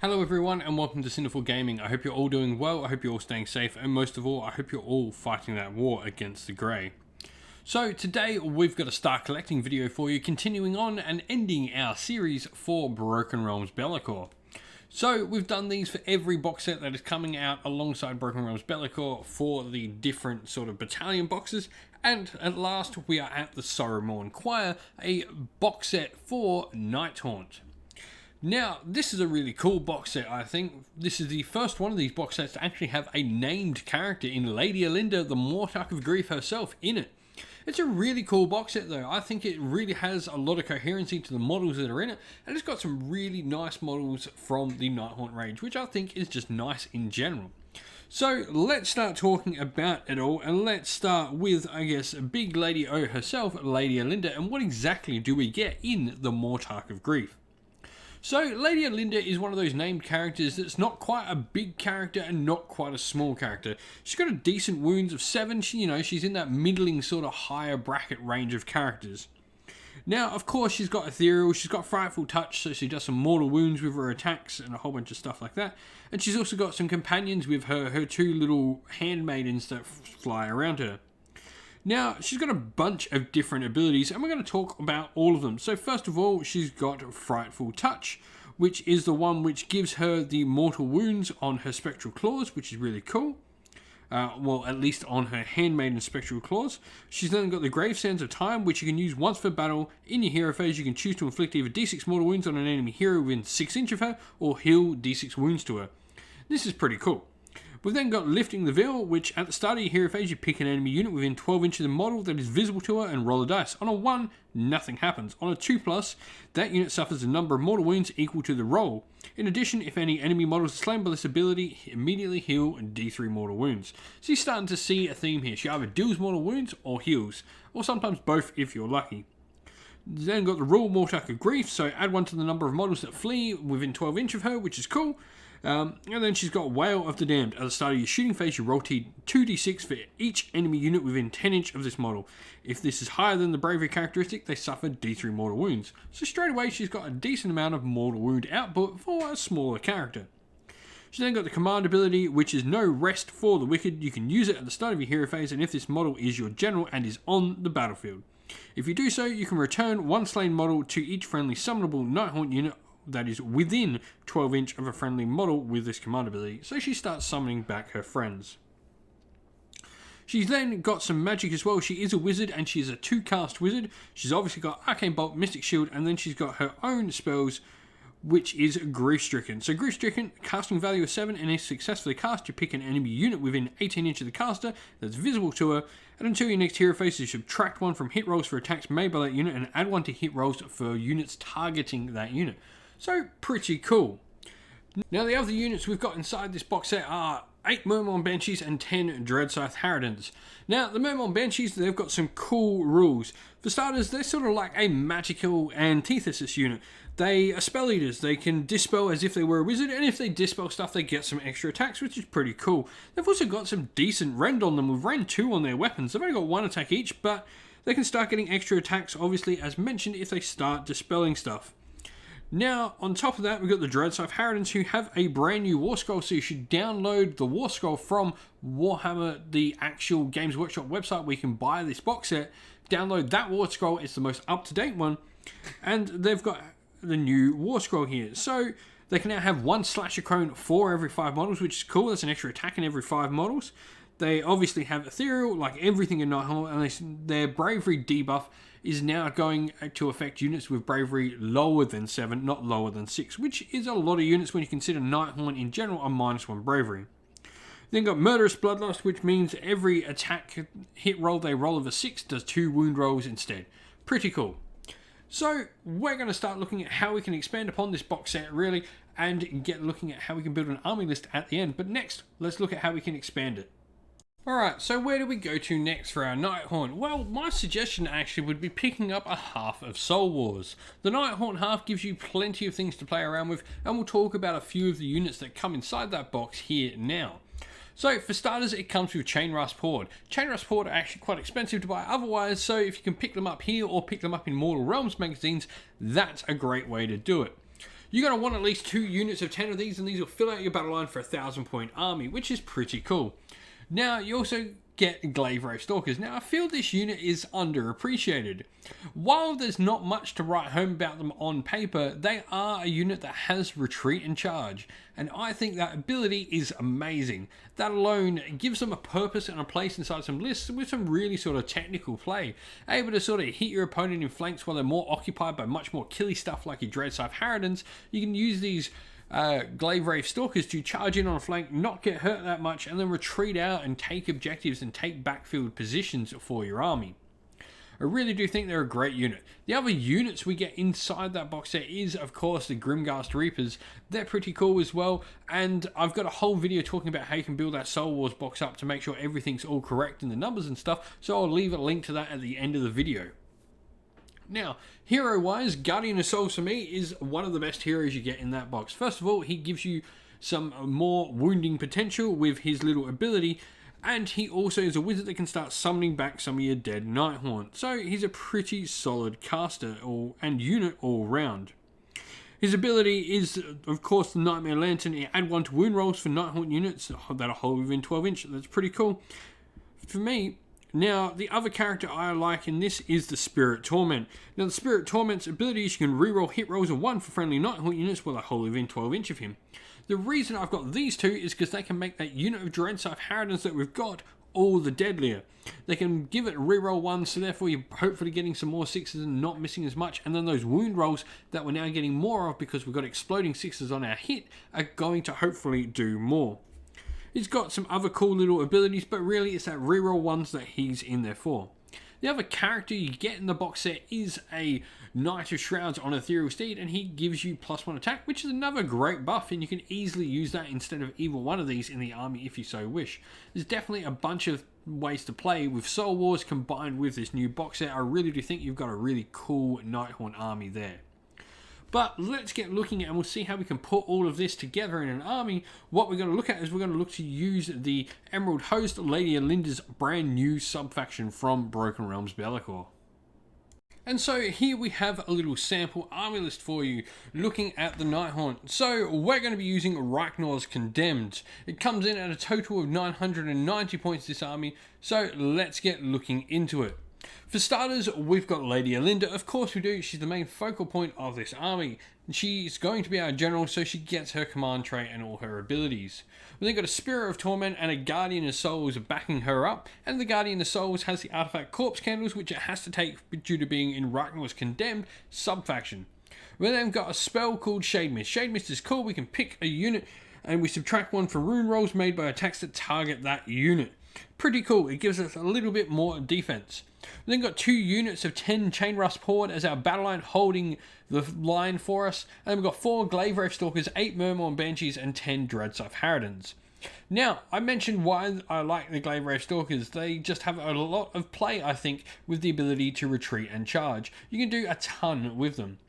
Hello everyone and welcome to Sinful Gaming. I hope you're all doing well, I hope you're all staying safe, and most of all, I hope you're all fighting that war against the Grey. So today we've got a start collecting video for you, continuing on and ending our series for Broken Realms Be'lakor. So we've done these for every box set that is coming out alongside Broken Realms Be'lakor for the different sort of battalion boxes, and at last we are at the Sorrowmourn Choir, a box set for Nighthaunt. Now, this is a really cool box set, I think. This is the first one of these box sets to actually have a named character in Lady Alinda, the Mortarch of Grief herself, in it. It's a really cool box set though. I think it really has a lot of coherency to the models that are in it, and it's got some really nice models from the Nighthaunt range, which I think is just nice in general. So let's start talking about it all, and let's start with, I guess, Big Lady O herself, Lady Alinda, and what exactly do we get in the Mortarch of Grief. So, Lady Alinda is one of those named characters that's not quite a big character and not quite a small character. She's got a decent wounds of 7, she's in that middling sort of higher bracket range of characters. Now, of course, she's got Ethereal, she's got Frightful Touch, so she does some mortal wounds with her attacks and a whole bunch of stuff like that. And she's also got some companions with her two little handmaidens that fly around her. Now, she's got a bunch of different abilities, and we're going to talk about all of them. So first of all, she's got Frightful Touch, which is the one which gives her the mortal wounds on her Spectral Claws, which is really cool. Well, at least on her Handmaiden Spectral Claws. She's then got the Grave Sands of Time, which you can use once per battle. In your hero phase, you can choose to inflict either d6 mortal wounds on an enemy hero within 6 inches of her, or heal d6 wounds to her. This is pretty cool. We've then got Lifting the Veil, which at the start of your hero phase, you pick an enemy unit within 12 inches of the model that is visible to her and roll a dice. On a 1, nothing happens. On a 2+, that unit suffers a number of mortal wounds equal to the roll. In addition, if any enemy models are slain by this ability, immediately heal d3 mortal wounds. So you're starting to see a theme here. She either deals mortal wounds or heals, or sometimes both if you're lucky. Then got the Royal Mortarch of Grief, so add 1 to the number of models that flee within 12 inches of her, which is cool. And then she's got Wail of the Damned. At the start of your shooting phase, you roll 2d6 for each enemy unit within 10 inches of this model. If this is higher than the bravery characteristic, they suffer d3 mortal wounds. So straight away, she's got a decent amount of mortal wound output for a smaller character. She's then got the Command ability, which is No Rest for the Wicked. You can use it at the start of your hero phase, and if this model is your general and is on the battlefield. If you do so, you can return one slain model to each friendly summonable Nighthaunt unit that is within 12 inch of a friendly model with this command ability, so she starts summoning back her friends. She's then got some magic as well. She is a wizard and she's a 2-cast wizard. She's obviously got Arcane Bolt, Mystic Shield, and then she's got her own spells, which is Grief Stricken. So Grief Stricken, casting value of 7, and if successfully cast, you pick an enemy unit within 18 inches of the caster that's visible to her, and until your next hero phase, you subtract 1 from hit rolls for attacks made by that unit and add 1 to hit rolls for units targeting that unit. So, pretty cool. Now, the other units we've got inside this box set are 8 Murmilloon Banshees and 10 Dreadscythe Harridans. Now, the Murmilloon Banshees, they've got some cool rules. For starters, they're sort of like a magical antithesis unit. They are spell eaters. They can dispel as if they were a wizard, and if they dispel stuff, they get some extra attacks, which is pretty cool. They've also got some decent rend on them, with rend 2 on their weapons. They've only got 1 attack each, but they can start getting extra attacks, obviously, as mentioned, if they start dispelling stuff. Now, on top of that, we've got the Dreadscythe Harridans, who have a brand new War Scroll, so you should download the War Scroll from Warhammer, the actual Games Workshop website where you can buy this box set. Download that War Scroll, it's the most up-to-date one, and they've got the new War Scroll here. So, they can now have 1 Slasher Crone for every 5 models, which is cool. That's an extra attack in every 5 models. They obviously have Ethereal, like everything in Nighthaunt, and their Bravery debuff is now going to affect units with Bravery lower than 7, not lower than 6, which is a lot of units when you consider Nighthaunt in general are -1 Bravery. Then got Murderous Bloodlust, which means every attack hit roll they roll of a 6 does 2 wound rolls instead. Pretty cool. So we're going to start looking at how we can expand upon this box set really, and get looking at how we can build an army list at the end. But next, let's look at how we can expand it. Alright, so where do we go to next for our Nighthaunt? Well, my suggestion actually would be picking up a half of Soul Wars. The Nighthaunt half gives you plenty of things to play around with, and we'll talk about a few of the units that come inside that box here now. So for starters, it comes with Chain Rasp Horde. Chain Rasp Horde are actually quite expensive to buy otherwise, so if you can pick them up here or pick them up in Mortal Realms magazines, that's a great way to do it. You're going to want at least 2 units of 10 of these, and these will fill out your battle line for a 1,000-point army, which is pretty cool. Now, you also get Glaive Wraith Stalkers. Now, I feel this unit is underappreciated. While there's not much to write home about them on paper, they are a unit that has retreat and charge, and I think that ability is amazing. That alone gives them a purpose and a place inside some lists with some really sort of technical play, able to sort of hit your opponent in flanks while they're more occupied by much more killy stuff like your Dreadscythe Harridans. You can use these Glaive Wraith Stalkers to charge in on a flank, not get hurt that much, and then retreat out and take objectives and take backfield positions for your army. I really do think they're a great unit. The other units we get inside that box set is, of course, the Grimghast Reapers. They're pretty cool as well, and I've got a whole video talking about how you can build that Soul Wars box up to make sure everything's all correct in the numbers and stuff, so I'll leave a link to that at the end of the video. Now, hero-wise, Guardian of Souls for me is one of the best heroes you get in that box. First of all, he gives you some more wounding potential with his little ability, and he also is a wizard that can start summoning back some of your dead Nighthaunt. So he's a pretty solid caster and unit all round. His ability is, of course, the Nightmare Lantern. You add 1 to wound rolls for Nighthaunt units that are whole within 12 inch. That's pretty cool. For me, now, the other character I like in this is the Spirit Torment. Now, the Spirit Torment's ability is you can reroll hit rolls of 1 for friendly Nighthaunt units while they're wholly within 12 inch of him. The reason I've got these 2 is because they can make that unit of Dreadscythe Harridans that we've got all the deadlier. They can give it reroll 1, so therefore you're hopefully getting some more 6s and not missing as much, and then those wound rolls that we're now getting more of because we've got exploding 6s on our hit are going to hopefully do more. He's got some other cool little abilities, but really it's that reroll ones that he's in there for. The other character you get in the box set is a Knight of Shrouds on Ethereal Steed, and he gives you +1 attack, which is another great buff, and you can easily use that instead of either one of these in the army if you so wish. There's definitely a bunch of ways to play with Soul Wars combined with this new box set. I really do think you've got a really cool Nighthaunt army there. But let's get looking at, and we'll see how we can put all of this together in an army. What we're going to look at is we're going to look to use the Emerald Host, Lady Alinda's brand new sub-faction from Broken Realms Be'lakor. And so here we have a little sample army list for you, looking at the Nighthaunt. So we're going to be using Rychnor's Condemned. It comes in at a total of 990 points, this army, so let's get looking into it. For starters, we've got Lady Alinda. Of course we do. She's the main focal point of this army. She's going to be our general, so she gets her command trait and all her abilities. We've then got a Spirit of Torment and a Guardian of Souls backing her up. And the Guardian of Souls has the artifact Corpse Candles, which it has to take due to being in Rychnor's Condemned sub-faction. We've then got a spell called Shade Mist. Shade Mist is cool. We can pick a unit and we subtract 1 for rune rolls made by attacks that target that unit. Pretty cool. It gives us a little bit more defense. We've then got 2 units of 10 Chain Rust Horde as our battle line holding the line for us. And we've got 4 Glaive Wraith Stalkers, 8 Murmourn Banshees, and 10 Dreadscythe Harridans. Now, I mentioned why I like the Glaive Wraith Stalkers. They just have a lot of play, I think, with the ability to retreat and charge. You can do a ton with them.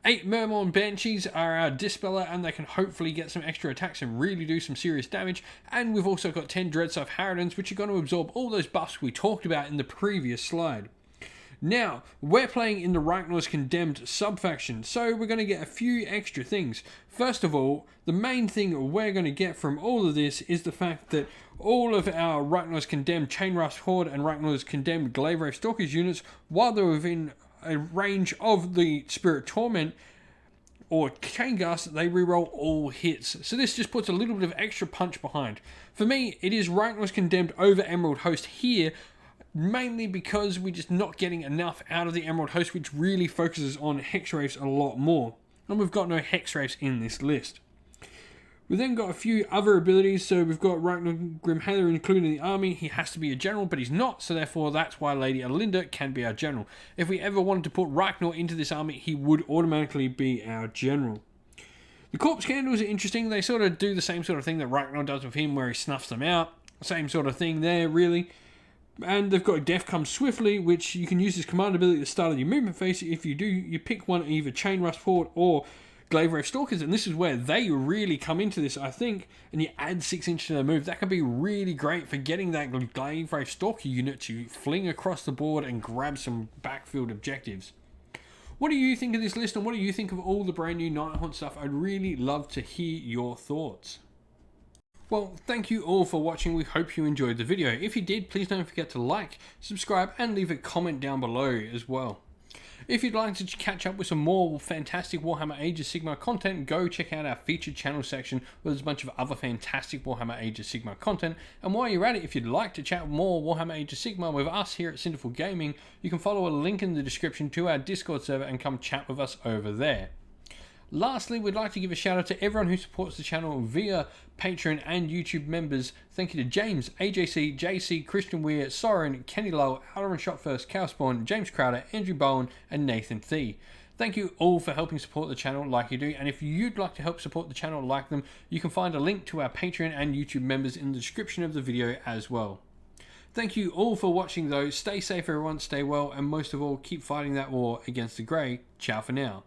8 Murmourn Banshees are our Dispeller, and they can hopefully get some extra attacks and really do some serious damage. And we've also got 10 Dreadscythe Harridans, which are going to absorb all those buffs we talked about in the previous slide. Now, we're playing in the Rychnor's Condemned sub-faction, so we're going to get a few extra things. First of all, the main thing we're going to get from all of this is the fact that all of our Rychnor's Condemned Chain Rust Horde and Rychnor's Condemned Glaive Wraith Stalkers units, while they're within a range of the Spirit Torment or Chaingast, they reroll all hits. So this just puts a little bit of extra punch behind. For me, it is Rychnor's Condemned over Emerald Host here, mainly because we're just not getting enough out of the Emerald Host, which really focuses on Hex Wraiths a lot more. And we've got no Hex Wraiths in this list. We've then got a few other abilities, so we've got Ragnar Grimhather included in the army. He has to be a general, but he's not, so therefore that's why Lady Alinda can be our general. If we ever wanted to put Ragnar into this army, he would automatically be our general. The Corpse Candles are interesting. They sort of do the same sort of thing that Ragnar does with him, where he snuffs them out. Same sort of thing there, really. And they've got Death Comes Swiftly, which you can use as command ability at the start of your movement phase. If you do, you pick one, either Chain Rust Horde or Glaive Wraith Stalkers, and this is where they really come into this, I think, and you add 6 inches to their move. That can be really great for getting that Glaive Wraith Stalker unit to fling across the board and grab some backfield objectives. What do you think of this list, and what do you think of all the brand new Nighthaunt stuff? I'd really love to hear your thoughts. Well, thank you all for watching. We hope you enjoyed the video. If you did, please don't forget to like, subscribe, and leave a comment down below as well. If you'd like to catch up with some more fantastic Warhammer Age of Sigmar content, go check out our featured channel section where there's a bunch of other fantastic Warhammer Age of Sigmar content. And while you're at it, if you'd like to chat more Warhammer Age of Sigmar with us here at Cinderful Gaming, you can follow a link in the description to our Discord server and come chat with us over there. Lastly, we'd like to give a shout out to everyone who supports the channel via Patreon and YouTube members. Thank you to James, AJC, JC, Christian Weir, Soren, Kenny Lowe, Alarin Shotfirst, Cowspawn, James Crowder, Andrew Bowen, and Nathan Thee. Thank you all for helping support the channel like you do, and if you'd like to help support the channel like them, you can find a link to our Patreon and YouTube members in the description of the video as well. Thank you all for watching though. Stay safe everyone, stay well, and most of all, keep fighting that war against the Grey. Ciao for now.